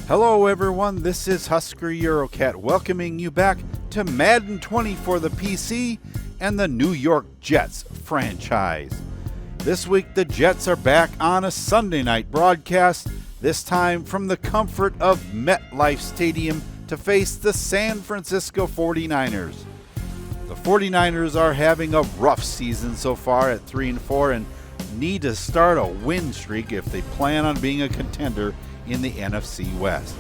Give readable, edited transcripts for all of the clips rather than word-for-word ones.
Hello everyone, this is Husker Eurocat welcoming you back to Madden 20 for the PC and the New York Jets franchise. This week the Jets are back on a Sunday night broadcast, this time from the comfort of Metlife Stadium to face the San Francisco 49ers. The 49ers are having a rough season so far at 3-4 and need to start a win streak if they plan on being a contender in the NFC West.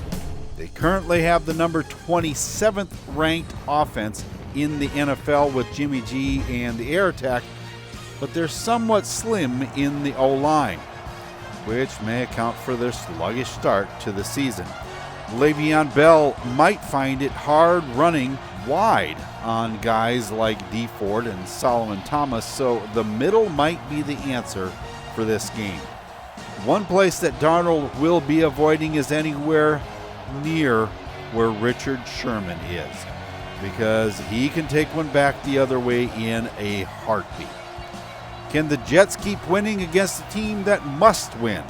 They currently have the number 27th ranked offense in the NFL with Jimmy G and the air attack, but they're somewhat slim in the O-line, which may account for their sluggish start to the season. Le'Veon Bell might find it hard running wide on guys like Dee Ford and Solomon Thomas, so the middle might be the answer for this game. One place that Darnold will be avoiding is anywhere near where Richard Sherman is, because he can take one back the other way in a heartbeat. Can the Jets keep winning against a team that must win?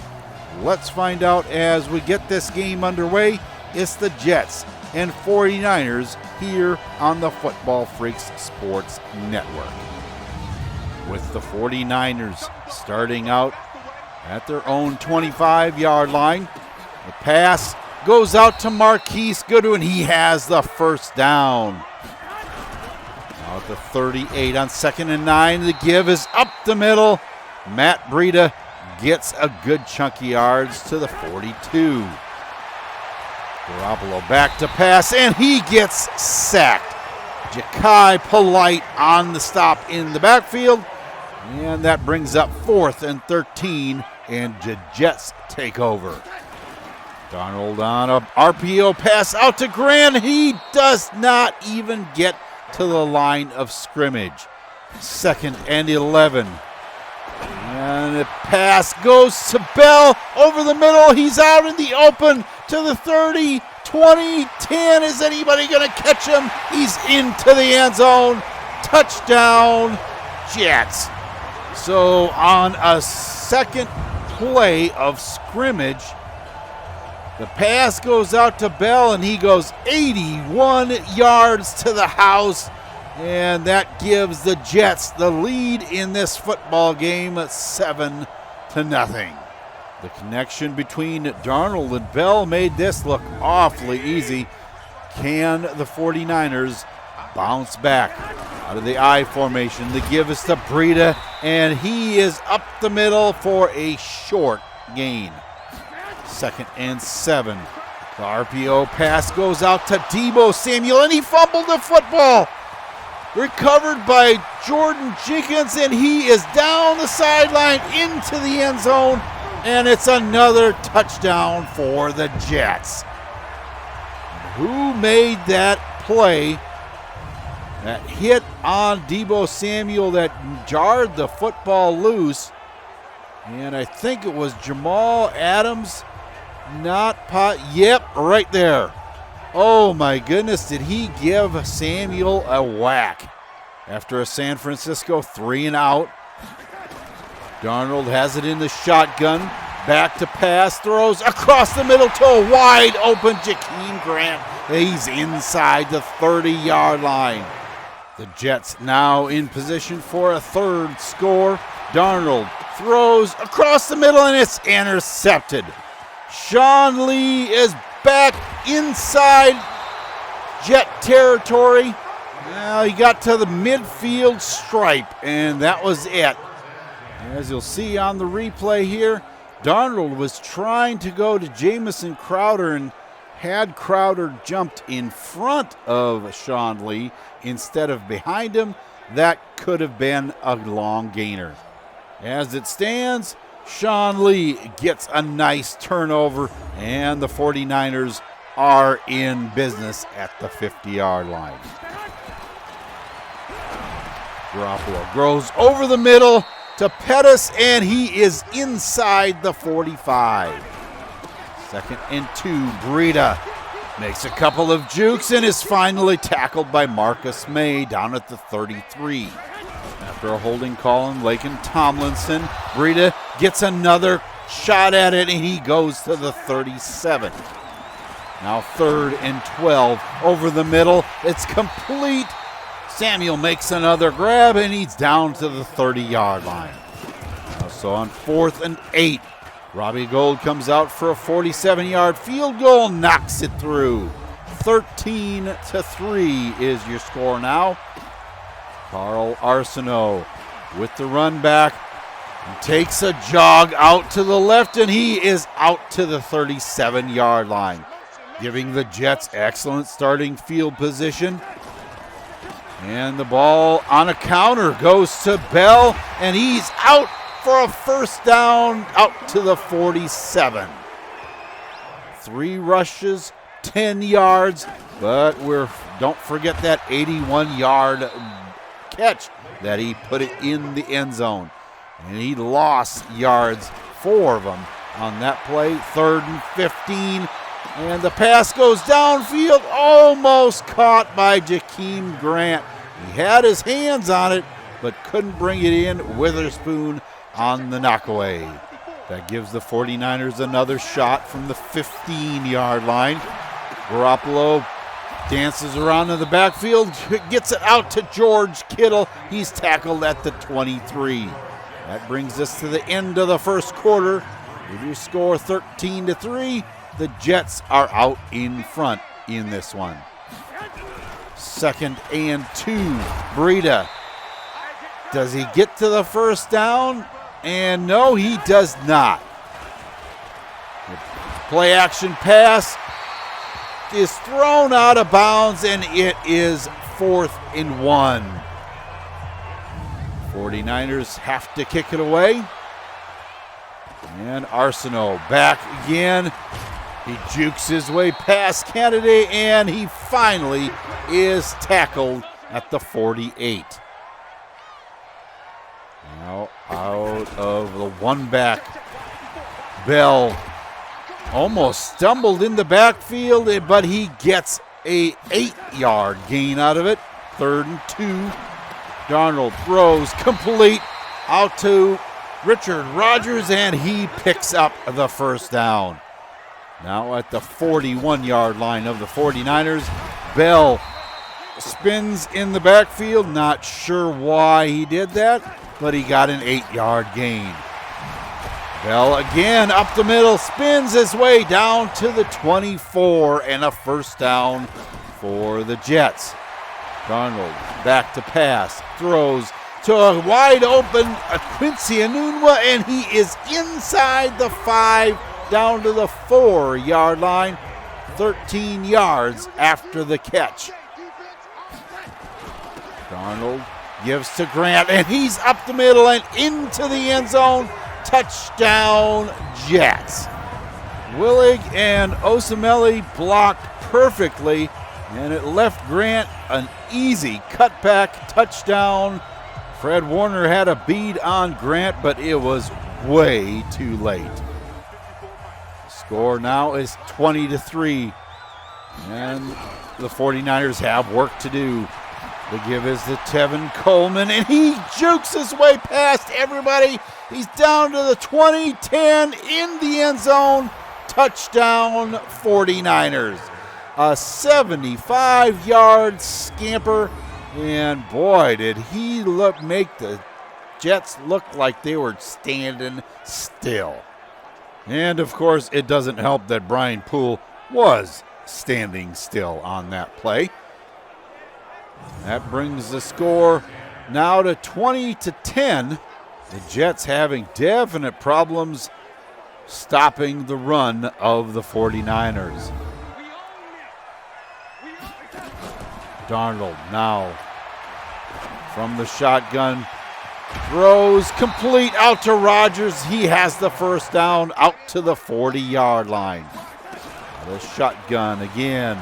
Let's find out as we get this game underway. It's the Jets and 49ers here on the Football Freaks Sports Network. With the 49ers starting out at their own 25-yard line. The pass goes out to Marquise Goodwin. He has the first down. Now at the 38 on 2nd and 9. The give is up the middle. Matt Breida gets a good chunk of yards to the 42. Garoppolo back to pass, and he gets sacked. Ja'Kai Polite on the stop in the backfield. And that brings up 4th and 13. And the Jets take over. Darnold on a RPO pass out to Grant. He does not even get to the line of scrimmage. 2nd and 11. And the pass goes to Bell over the middle. He's out in the open to the 30, 20, 10. Is anybody going to catch him? He's into the end zone. Touchdown, Jets. So on a second play of scrimmage, the pass goes out to Bell, and he goes 81 yards to the house, and that gives the Jets the lead in this football game at 7-0. The connection between Darnold and Bell made this look awfully easy. Can the 49ers bounce back out of the I formation? The give is to Breida, and he is up the middle for a short gain. 2nd and 7. The RPO pass goes out to Deebo Samuel, and he fumbled the football. Recovered by Jordan Jenkins, and he is down the sideline into the end zone, and it's another touchdown for the Jets. Who made that play? That hit on Deebo Samuel that jarred the football loose. And I think it was Jamal Adams. Yep, right there. Oh my goodness, did he give Samuel a whack. After a San Francisco 3-and-out. Darnold has it in the shotgun. Back to pass, throws across the middle to a wide open Jakeem Grant. He's inside the 30-yard line. The Jets now in position for a third score. Darnold throws across the middle, and it's intercepted. Sean Lee is back inside Jet territory. Well, he got to the midfield stripe, and that was it. As you'll see on the replay here, Darnold was trying to go to Jamison Crowder, and had Crowder jumped in front of Sean Lee instead of behind him, that could have been a long gainer. As it stands, Sean Lee gets a nice turnover, and the 49ers are in business at the 50-yard line. Garoppolo goes over the middle to Pettis, and he is inside the 45. 2nd and 2, Breida makes a couple of jukes and is finally tackled by Marcus May down at the 33. After a holding call on Laken Tomlinson, Breida gets another shot at it, and he goes to the 37. Now 3rd and 12 over the middle. It's complete. Samuel makes another grab, and he's down to the 30-yard line. So on 4th and 8, Robbie Gold comes out for a 47-yard field goal, knocks it through. 13-3 is your score now. Carl Arsenault with the run back. He takes a jog out to the left, and he is out to the 37-yard line, giving the Jets excellent starting field position. And the ball on a counter goes to Bell, and he's out for a first down out to the 47. 3 rushes, 10 yards, but don't forget that 81-yard catch that he put it in the end zone. And he lost yards, 4 of them on that play. 3rd and 15. And the pass goes downfield, almost caught by Jakeem Grant. He had his hands on it, but couldn't bring it in. Witherspoon on the knockaway. That gives the 49ers another shot from the 15-yard line. Garoppolo dances around in the backfield, gets it out to George Kittle. He's tackled at the 23. That brings us to the end of the first quarter. With your score 13-3, the Jets are out in front in this one. 2nd and 2. Breida. Does he get to the first down? And no, he does not. The play action pass is thrown out of bounds, and it is 4th and 1. 49ers have to kick it away. And Arsenault back again. He jukes his way past Kennedy, and he finally is tackled at the 48. Now out of the one back. Bell almost stumbled in the backfield, but he gets a 8-yard gain out of it. 3rd and 2. Darnold throws complete out to Richard Rodgers, and he picks up the first down. Now at the 41-yard line of the 49ers, Bell spins in the backfield. Not sure why he did that, but he got an 8-yard gain. Bell again up the middle, spins his way down to the 24, and a first down for the Jets. Darnold back to pass, throws to a wide open Quincy Enunwa, and he is inside the 5, down to the 4-yard line, 13 yards after the catch. Darnold gives to Grant, and he's up the middle and into the end zone. Touchdown, Jets. Willig and Osamele blocked perfectly, and it left Grant an easy cutback touchdown. Fred Warner had a bead on Grant, but it was way too late. The score now is 20-3, and the 49ers have work to do. The give is to Tevin Coleman, and he jukes his way past everybody. He's down to the 20-10 in the end zone. Touchdown, 49ers. A 75-yard scamper, and boy, did he make the Jets look like they were standing still. And, of course, it doesn't help that Brian Poole was standing still on that play. That brings the score now to 20-10. The Jets having definite problems stopping the run of the 49ers. Darnold now from the shotgun throws complete out to Rodgers. He has the first down out to the 40-yard line. The shotgun again.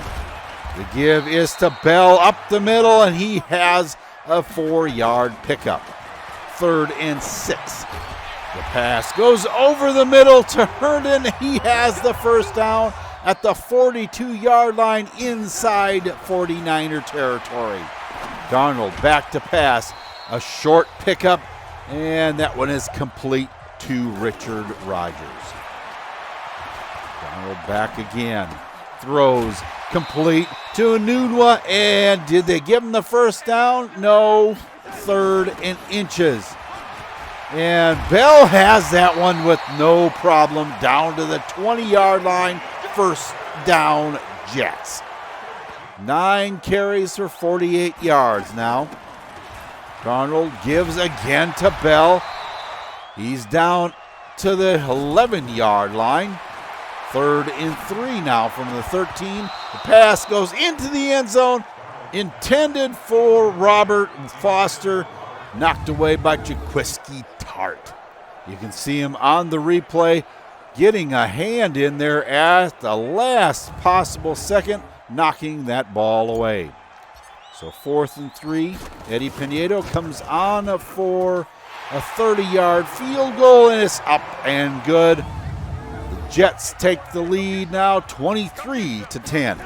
The give is to Bell up the middle, and he has a 4-yard pickup. 3rd and 6. The pass goes over the middle to Herndon. He has the first down at the 42-yard line inside 49er territory. Darnold back to pass. A short pickup, and that one is complete to Richard Rodgers. Darnold back again. throws complete to Anunwa, and did they give him the first down? No, 3rd and inches. And Bell has that one with no problem down to the 20-yard line. First down, Jets. 9 carries for 48 yards now. Darnold gives again to Bell. He's down to the 11-yard line. 3rd and 3 now from the 13. The pass goes into the end zone, intended for Robert Foster, knocked away by Jaquiski Tart. You can see him on the replay getting a hand in there at the last possible second, knocking that ball away. So 4th and 3, Eddie Pinedo comes on for a 30-yard field goal, and it's up and good. The Jets take the lead now 23-10.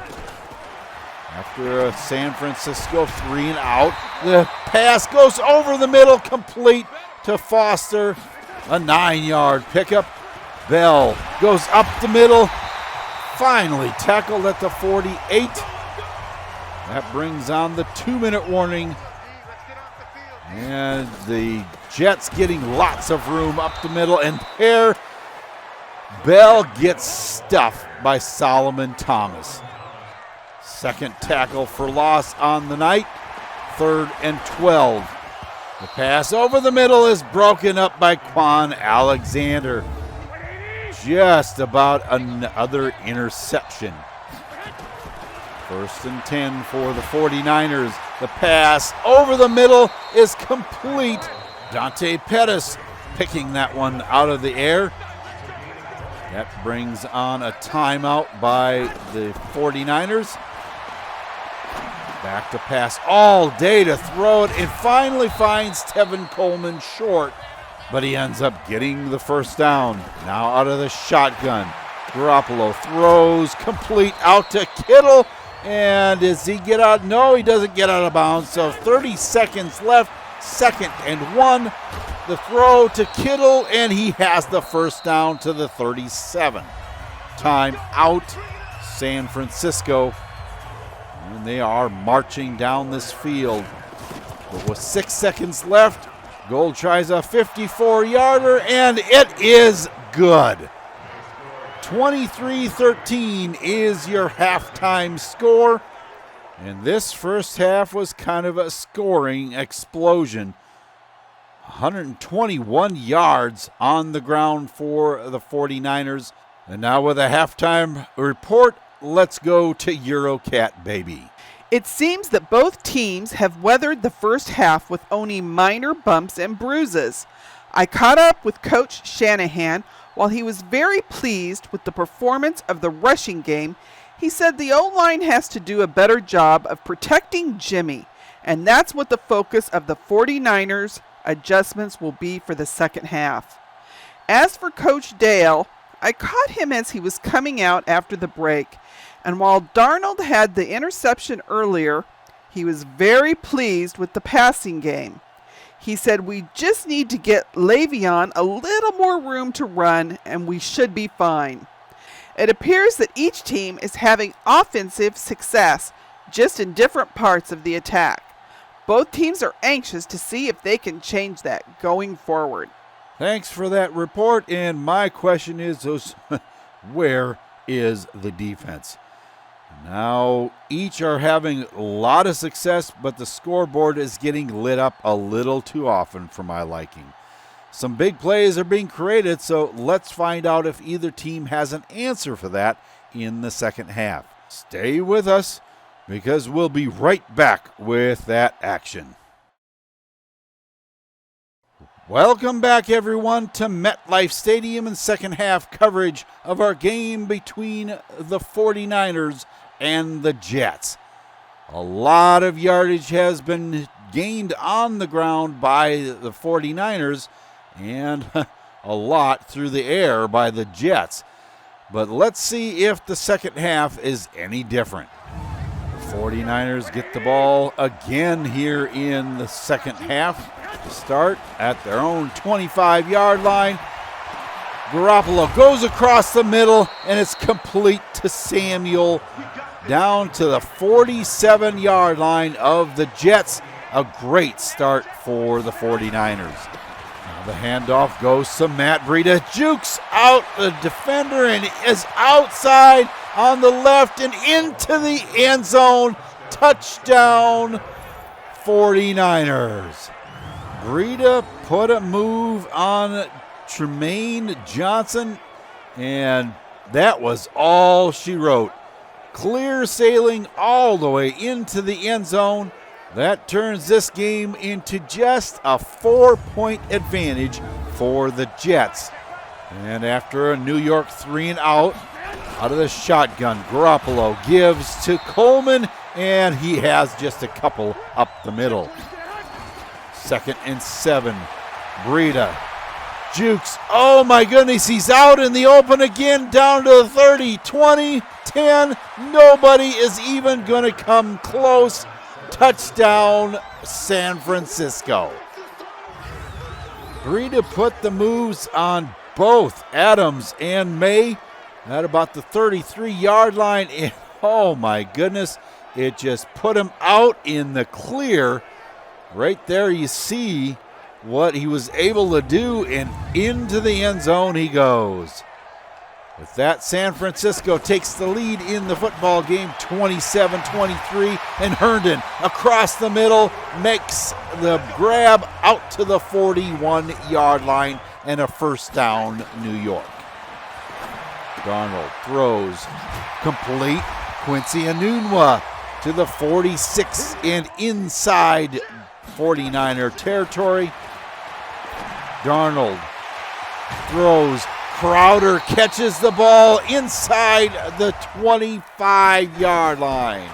After a San Francisco 3 and out, the pass goes over the middle, complete to Foster. A 9-yard pickup. Bell goes up the middle, finally tackled at the 48. That brings on the 2-minute warning. And the Jets getting lots of room up the middle, and there Bell gets stuffed by Solomon Thomas. 2nd tackle for loss on the night. 3rd and 12. The pass over the middle is broken up by Quan Alexander. Just about another interception. 1st and 10 for the 49ers. The pass over the middle is complete. Dante Pettis picking that one out of the air. That brings on a timeout by the 49ers. Back to pass all day to throw it, and finally finds Tevin Coleman short, but he ends up getting the first down. Now out of the shotgun, Garoppolo throws complete out to Kittle, and does he get out? No, he doesn't get out of bounds, so 30 seconds left, 2nd and 1. The throw to Kittle, and he has the first down to the 37. Time out, San Francisco. And they are marching down this field. But with 6 seconds left, Gold tries a 54-yarder, and it is good. 23-13 is your halftime score. And this first half was kind of a scoring explosion. 121 yards on the ground for the 49ers. And now with a halftime report, let's go to Eurocat, baby. It seems that both teams have weathered the first half with only minor bumps and bruises. I caught up with Coach Shanahan. While he was very pleased with the performance of the rushing game, he said the O-line has to do a better job of protecting Jimmy, and that's what the focus of the 49ers adjustments will be for the second half. As for Coach Dale, I caught him as he was coming out after the break, and while Darnold had the interception earlier, he was very pleased with the passing game. He said, "We just need to get Le'Veon a little more room to run, and we should be fine." It appears that each team is having offensive success, just in different parts of the attack. Both teams are anxious to see if they can change that going forward. Thanks for that report, and my question is, where is the defense? Now, each are having a lot of success, but the scoreboard is getting lit up a little too often for my liking. Some big plays are being created, so let's find out if either team has an answer for that in the second half. Stay with us, because we'll be right back with that action. Welcome back, everyone, to Metlife Stadium and second half coverage of our game between the 49ers and the Jets. A lot of yardage has been gained on the ground by the 49ers and a lot through the air by the Jets. But let's see if the second half is any different. The 49ers get the ball again here in the second half to start at their own 25-yard line. Garoppolo goes across the middle, and it's complete to Samuel down to the 47-yard line of the Jets. A great start for the 49ers. Now the handoff goes to Matt Breida. Jukes out the defender and is outside on the left and into the end zone. Touchdown, 49ers. Breida put a move on Tremaine Johnson, and that was all she wrote. Clear sailing all the way into the end zone. That turns this game into just a 4-point advantage for the Jets. And after a New York 3-and-out, out of the shotgun, Garoppolo gives to Coleman, and he has just a couple up the middle. 2nd and 7. Breida jukes. Oh my goodness, he's out in the open again, down to the 30, 20, 10. Nobody is even going to come close. Touchdown, San Francisco. Breida put the moves on both Adams and May at about the 33-yard line. And oh my goodness, it just put him out in the clear. Right there you see what he was able to do, and into the end zone he goes. With that, San Francisco takes the lead in the football game, 27-23, and Herndon across the middle makes the grab out to the 41-yard line, and a first down, New York. Darnold throws complete. Quincy Enunwa to the 46 and inside 49er territory. Darnold throws. Crowder catches the ball inside the 25-yard line.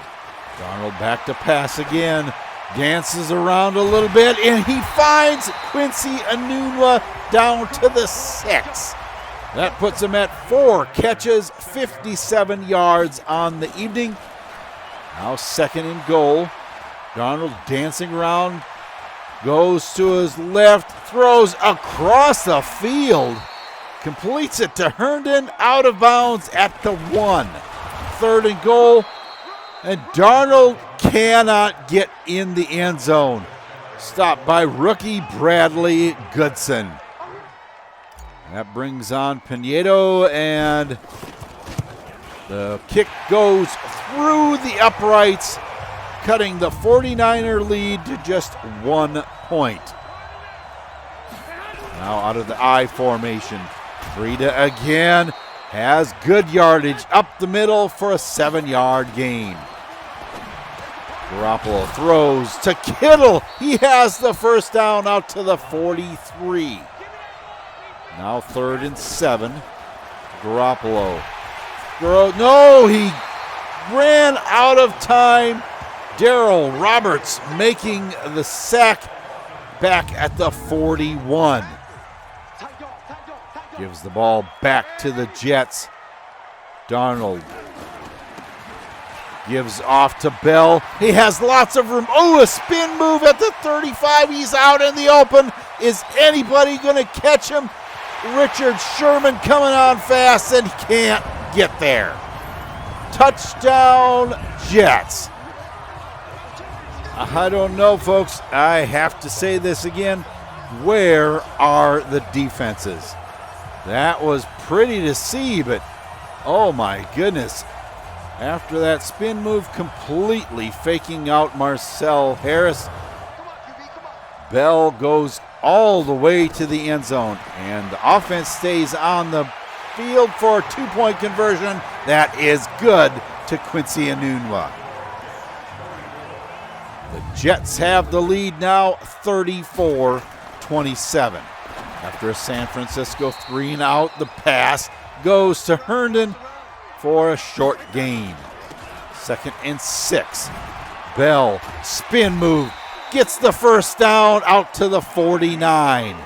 Darnold back to pass again. Dances around a little bit, and he finds Quincy Enunwa down to the 6. That puts him at 4 catches, 57 yards on the evening. Now 2nd and goal. Darnold dancing around, goes to his left, throws across the field, completes it to Herndon, out of bounds at the 1. 3rd and goal, and Darnold cannot get in the end zone. Stopped by rookie Bradley Goodson. That brings on Pinedo, and the kick goes through the uprights, cutting the 49er lead to just 1 point. Now out of the I formation. Breida again has good yardage up the middle for a 7-yard gain. Garoppolo throws to Kittle. He has the first down out to the 43. Now 3rd and 7. Garoppolo. No, he ran out of time. Darrell Roberts making the sack back at the 41. Gives the ball back to the Jets. Darnold gives off to Bell. He has lots of room. Oh, a spin move at the 35. He's out in the open. Is anybody going to catch him? Richard Sherman coming on fast and can't get there. Touchdown, Jets. I don't know, folks. I have to say this again. Where are the defenses? That was pretty to see, but oh my goodness. After that spin move, completely faking out Marcel Harris, Bell goes all the way to the end zone, and the offense stays on the field for a 2-point conversion. That is good to Quincy Enunwa. The Jets have the lead now, 34-27. After a San Francisco 3-and-out, the pass goes to Herndon for a short gain. 2nd and 6. Bell, spin move, gets the first down out to the 49.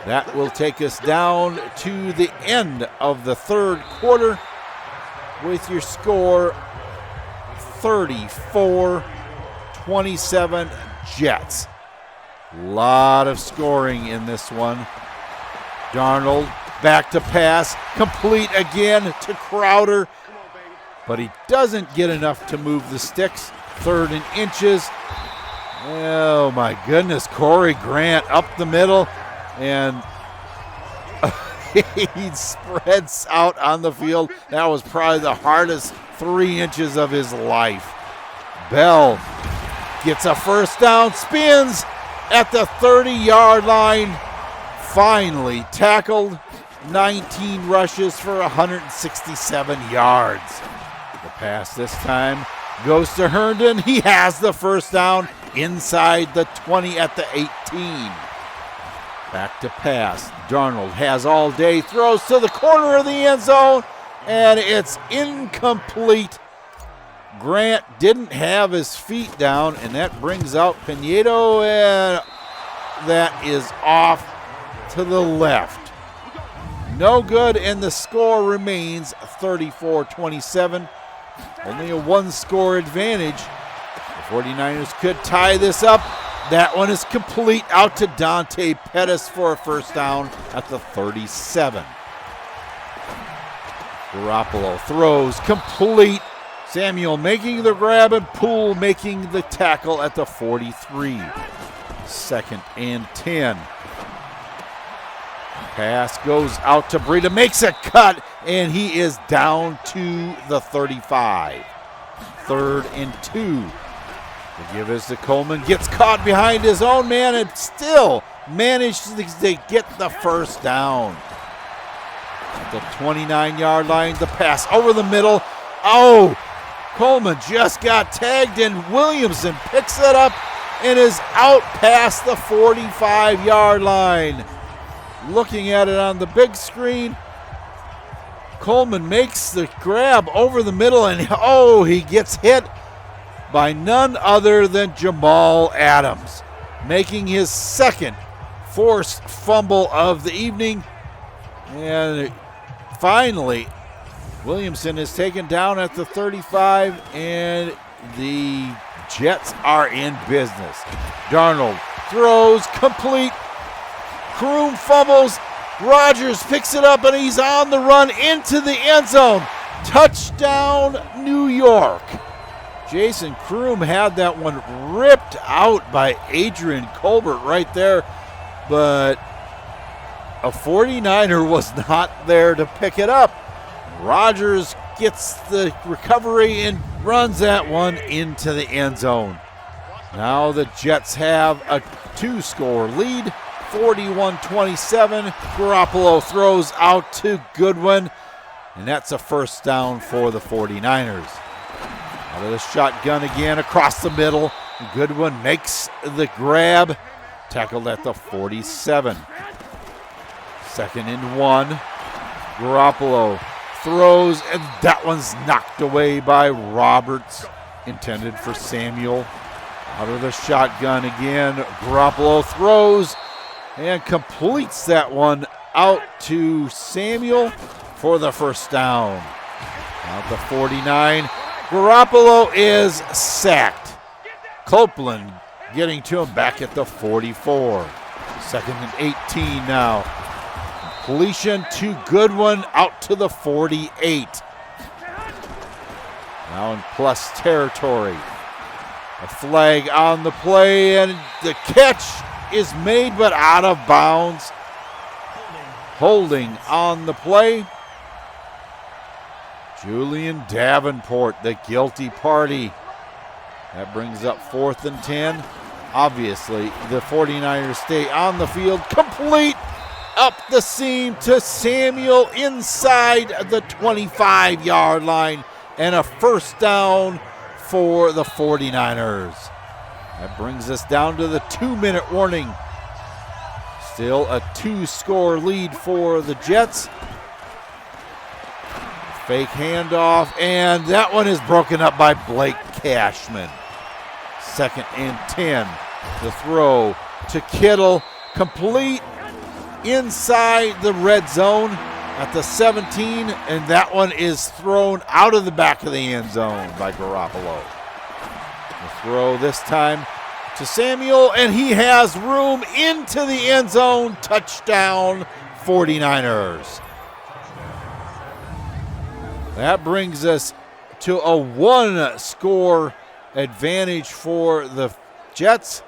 That will take us down to the end of the 3rd quarter with your score 34-27 Jets. Lot of scoring in this one. Darnold Back to pass, complete again to Crowder, but he doesn't get enough to move the sticks. 3rd and inches. Oh my goodness, Corey Grant up the middle, and he spreads out on the field. That was probably the hardest 3 inches of his life. Bell gets a first down, spins at the 30-yard line. Finally tackled, 19 rushes for 167 yards. The pass this time goes to Herndon. He has the first down inside the 20 at the 18. Back to pass. Darnold has all day, throws to the corner of the end zone, and it's incomplete. Grant didn't have his feet down, and that brings out Pinedo, and that is off to the left. No good, and the score remains 34-27. Only a 1-score advantage. The 49ers could tie this up. That one is complete out to Dante Pettis for a first down at the 37. Garoppolo throws complete. Samuel making the grab and Poole making the tackle at the 43. 2nd and 10. Pass goes out to Breida, makes a cut, and he is down to the 35. 3rd and 2. The give is to Coleman, gets caught behind his own man and still managed to get the first down. At the 29-yard line, the pass over the middle. Oh, Coleman just got tagged, and Williamson picks it up and is out past the 45-yard line. Looking at it on the big screen, Coleman makes the grab over the middle, and he gets hit by none other than Jamal Adams, making his 2nd forced fumble of the evening. And finally, Williamson is taken down at the 35, and the Jets are in business. Darnold throws complete. Kroom fumbles. Rodgers picks it up, and he's on the run into the end zone. Touchdown, New York. Jason Kroom had that one ripped out by Adrian Colbert right there, but a 49er was not there to pick it up. Rodgers gets the recovery and runs that one into the end zone. Now the Jets have a 2-score lead, 41-27. Garoppolo throws out to Goodwin, and that's a first down for the 49ers. Out of the shotgun again across the middle. Goodwin makes the grab, tackled at the 47. 2nd and 1. Garoppolo throws, and that one's knocked away by Roberts, intended for Samuel. Out of the shotgun again. Garoppolo throws and completes that one out to Samuel for the first down. Out the 49. Garoppolo is sacked. Copeland getting to him back at the 44. 2nd and 18 now. Completion to Goodwin out to the 48. Now in plus territory. A flag on the play, and the catch is made but out of bounds. Holding on the play. Julian Davenport, the guilty party. That brings up 4th and 10. Obviously, the 49ers stay on the field. Complete up the seam to Samuel inside the 25-yard line. And a first down for the 49ers. That brings us down to the 2-minute warning. Still a 2-score lead for the Jets. Fake handoff, and that one is broken up by Blake Cashman. 2nd and 10. The throw to Kittle, complete inside the red zone at the 17, and that one is thrown out of the back of the end zone by Garoppolo. The throw this time to Samuel, and he has room into the end zone. Touchdown, 49ers. That brings us to a one-score advantage for the Jets.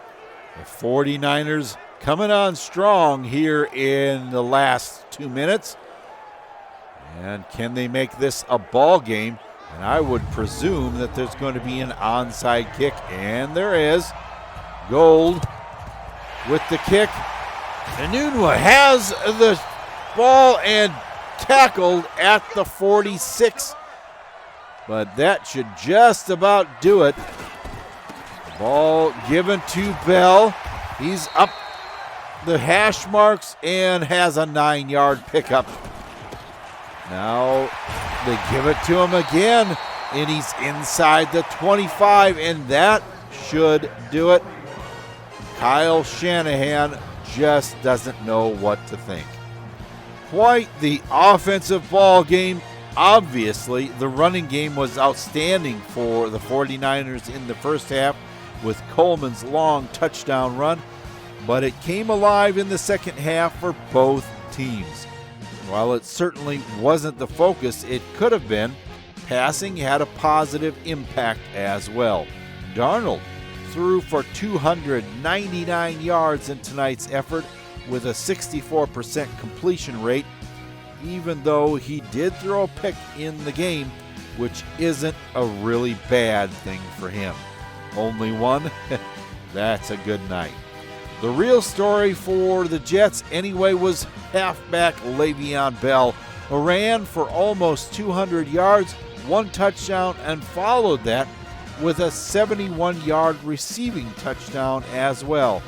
The 49ers coming on strong here in the last 2 minutes. And can they make this a ball game? And I would presume that there's going to be an onside kick, and there is. Gold with the kick. Enunwa has the ball and tackled at the 46, but that should just about do it. Ball given to Bell. He's up the hash marks and has a 9-yard pickup. Now they give it to him again, and he's inside the 25, and that should do it. Kyle Shanahan just doesn't know what to think. Quite the offensive ball game. Obviously, the running game was outstanding for the 49ers in the first half with Coleman's long touchdown run, but it came alive in the second half for both teams. While it certainly wasn't the focus it could have been, passing had a positive impact as well. Darnold threw for 299 yards in tonight's effort with a 64% completion rate, even though he did throw a pick in the game, which isn't a really bad thing for him. Only one? That's a good night. The real story for the Jets anyway was halfback Le'Veon Bell, who ran for almost 200 yards, 1 touchdown, and followed that with a 71-yard receiving touchdown as well.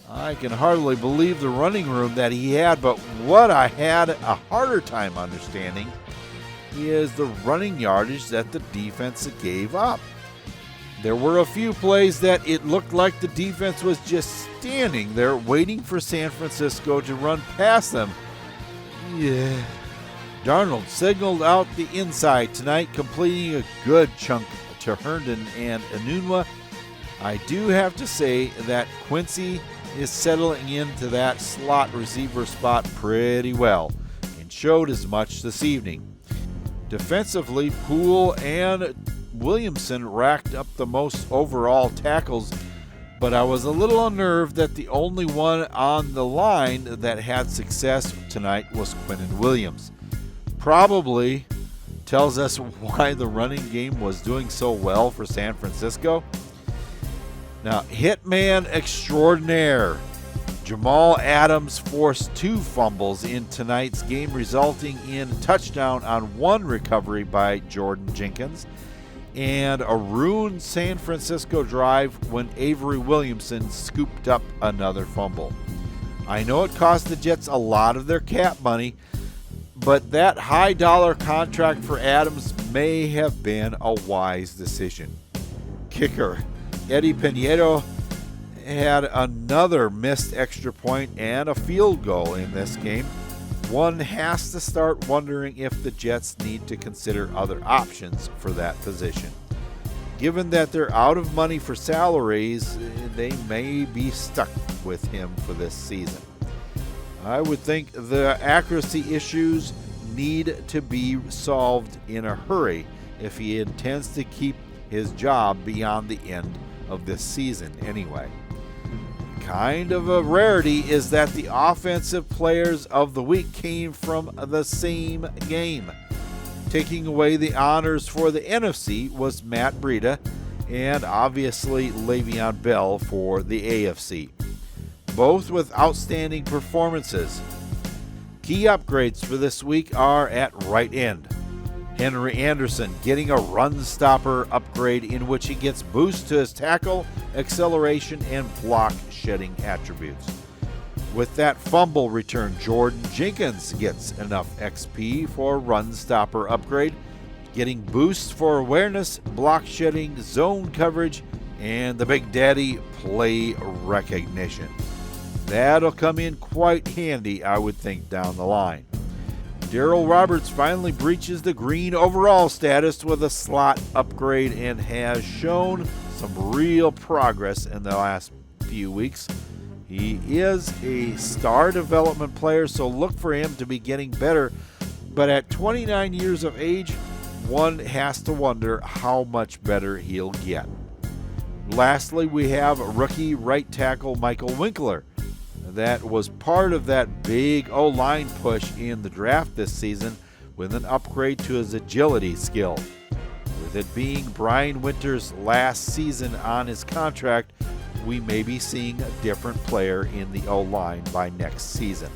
I can hardly believe the running room that he had, but what I had a harder time understanding is the running yardage that the defense gave up. There were a few plays that it looked like the defense was just standing there waiting for San Francisco to run past them. Yeah. Darnold signaled out the inside tonight, completing a good chunk to Herndon and Enunwa. I do have to say that Quincy is settling into that slot receiver spot pretty well and showed as much this evening. Defensively, Poole and Williamson racked up the most overall tackles, but I was a little unnerved that the only one on the line that had success tonight was Quinnen Williams. Probably tells us why the running game was doing so well for San Francisco. Now, hitman extraordinaire Jamal Adams forced 2 fumbles in tonight's game, resulting in a touchdown on 1 recovery by Jordan Jenkins, and a ruined San Francisco drive when Avery Williamson scooped up another fumble. I know it cost the Jets a lot of their cap money, but that high-dollar contract for Adams may have been a wise decision. Kicker Eddie Pinedo had another missed extra point and a field goal in this game. One has to start wondering if the Jets need to consider other options for that position. Given that they're out of money for salaries, they may be stuck with him for this season. I would think the accuracy issues need to be solved in a hurry if he intends to keep his job beyond the end of this season anyway. Kind of a rarity is that the offensive players of the week came from the same game. Taking away the honors for the NFC was Matt Breida and obviously Le'Veon Bell for the AFC. Both with outstanding performances. Key upgrades for this week are at right end. Henry Anderson getting a run stopper upgrade in which he gets boost to his tackle, acceleration, and block shedding attributes. With that fumble return, Jordan Jenkins gets enough XP for a run stopper upgrade, getting boosts for awareness, block shedding, zone coverage, and the Big Daddy play recognition. That'll come in quite handy, I would think, down the line. Darryl Roberts finally breaches the green overall status with a slot upgrade and has shown some real progress in the last few weeks. He is a star development player, so look for him to be getting better. But at 29 years of age, one has to wonder how much better he'll get. Lastly, we have rookie right tackle Michael Winkler. That was part of that big O-line push in the draft this season with an upgrade to his agility skill. With it being Brian Winter's last season on his contract, we may be seeing a different player in the O-line by next season.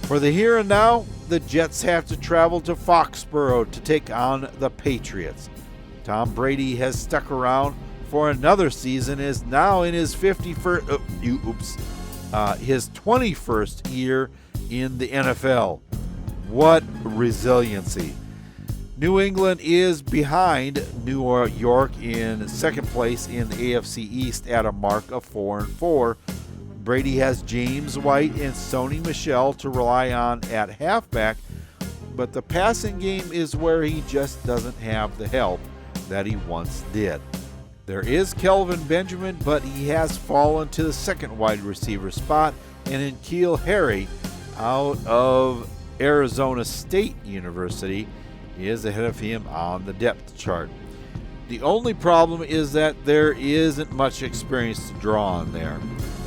For the here and now, the Jets have to travel to Foxborough to take on the Patriots. Tom Brady has stuck around for another season, is now in his 21st year in the NFL. What resiliency. New England is behind New York in second place in the AFC East at a mark of 4-4. Brady has James White and Sony Michel to rely on at halfback, but the passing game is where he just doesn't have the help that he once did. There is Kelvin Benjamin, but he has fallen to the second wide receiver spot, and N'Keal Harry out of Arizona State University is ahead of him on the depth chart. The only problem is that there isn't much experience to draw on there.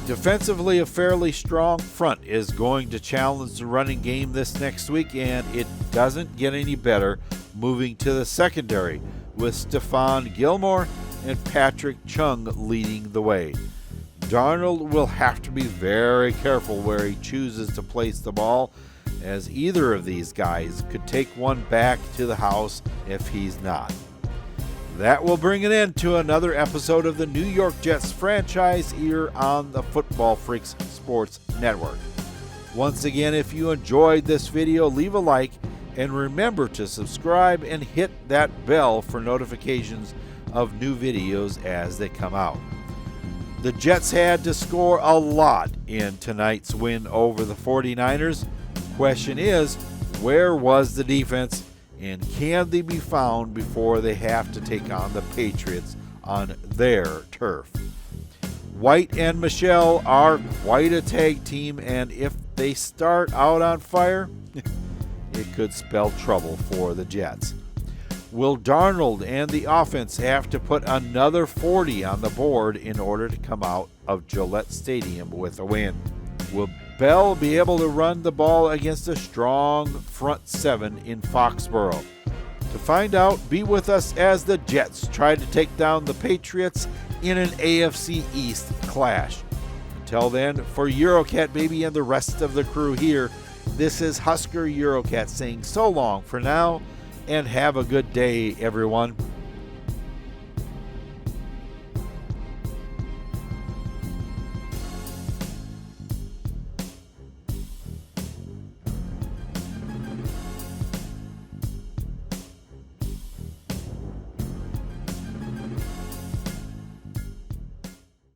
Defensively, a fairly strong front is going to challenge the running game this next week, and it doesn't get any better moving to the secondary with Stephon Gilmore and Patrick Chung leading the way. Darnold will have to be very careful where he chooses to place the ball, as either of these guys could take one back to the house if he's not. That will bring an end to another episode of the New York Jets franchise here on the Football Freaks Sports Network. Once again, if you enjoyed this video, leave a like and remember to subscribe and hit that bell for notifications of new videos as they come out. The Jets had to score a lot in tonight's win over the 49ers. Question is, where was the defense? And can they be found before they have to take on the Patriots on their turf? White and Michel are quite a tag team, and if they start out on fire, it could spell trouble for the Jets. Will Darnold and the offense have to put another 40 on the board in order to come out of Gillette Stadium with a win? Will Bell be able to run the ball against a strong front seven in Foxborough? To find out, be with us as the Jets try to take down the Patriots in an AFC East clash. Until then, for Eurocat Baby and the rest of the crew here, this is Husker Eurocat saying so long for now, and have a good day, everyone.